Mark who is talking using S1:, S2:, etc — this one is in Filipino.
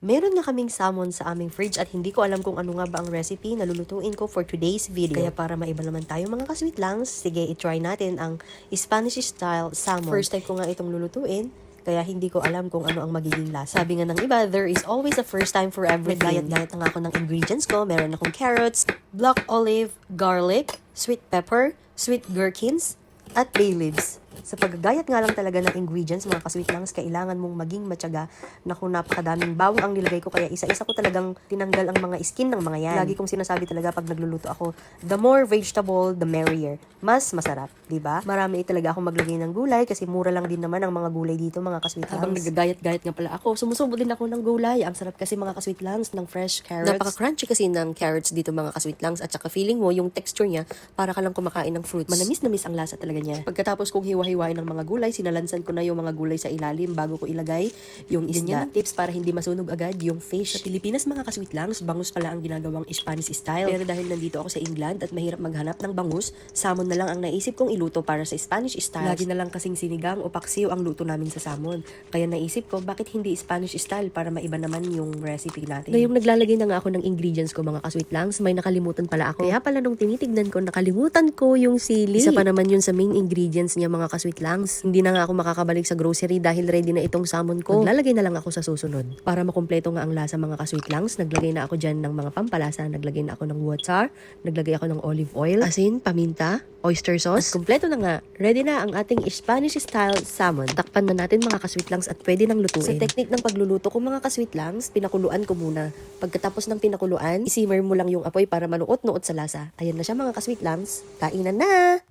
S1: Meron nga kaming salmon sa aming fridge at hindi ko alam kung ano nga ba ang recipe na lulutuin ko for today's video. Kaya para maiba naman tayo mga kasweet langs, sige i-try natin ang Spanish style salmon. First time ko nga itong lulutuin, kaya hindi ko alam kung ano ang magiging lasa. Sabi nga ng iba, there is always a first time for everything. Naglayat-layat na nga ako ng ingredients ko. Meron akong carrots, black olive, garlic, sweet pepper, sweet gherkins, at bay leaves. Sa paggagayat nga lang talaga ng ingredients, mga kasweet langs, kailangan mong maging matyaga. Naku, napakadaming bawang ang nilagay ko, kaya isa-isa ko talagang tinanggal ang mga skin ng mga yan. Lagi kong sinasabi talaga pag nagluluto ako, the more vegetable, the merrier. Mas masarap, di ba? Marami talaga akong maglagay ng gulay kasi mura lang din naman ang mga gulay dito, mga kasweet langs. Habang nagagayat-gayat nga pala ako, sumusubo din ako ng gulay. Ang sarap kasi mga kasweet langs ng fresh carrots. Napaka-crunchy kasi ng carrots dito mga kasweet langs, at saka feeling mo yung texture niya para ka lang kumakain ng fruits. Manamis-namis ang lasa talaga niya. Pagkatapos kong hiwa-hiwain ng mga gulay, sinalansan ko na yung mga gulay sa ilalim bago ko ilagay yung isda. Ganyan ang tips para hindi masunog agad yung fish. Sa Pilipinas mga kasweet langs, bangus pala ang ginagawang Spanish style. Pero dahil nandito ako sa England at mahirap maghanap ng bangus, salmon na lang ang naisip kong iluto para sa Spanish style. Lagi na lang kasing sinigang o paksiw ang luto namin sa salmon. Kaya naisip ko, bakit hindi Spanish style para maiba naman yung recipe natin. Ngayong naglalagay na nga ako ng ingredients ko mga kasweet langs, may nakalimutan pala ako. Kaya pala nung tinitignan ko, nakalimutan ko yung sili. Isa pa naman yun sa main ingredients niya mga kasweet langs. Hindi na nga ako makakabalik sa grocery dahil ready na itong salmon ko. Naglalagay na lang ako sa susunod. Para makumpleto nga ang lasa mga kasweet langs, naglagay na ako dyan ng mga pampalasa. Naglagay na ako ng water, naglagay ako ng olive oil, asin, paminta, oyster sauce. At kumpleto na nga. Ready na ang ating Spanish style salmon. Takpan na natin mga kasweet langs at pwede nang lutuin. Sa technique ng pagluluto ko mga kasweet langs, pinakuluan ko muna. Pagkatapos ng pinakuluan, isimmer mo lang yung apoy para manuot-nuot sa lasa. Ayan na siya mga kasweet langs. Kainan na!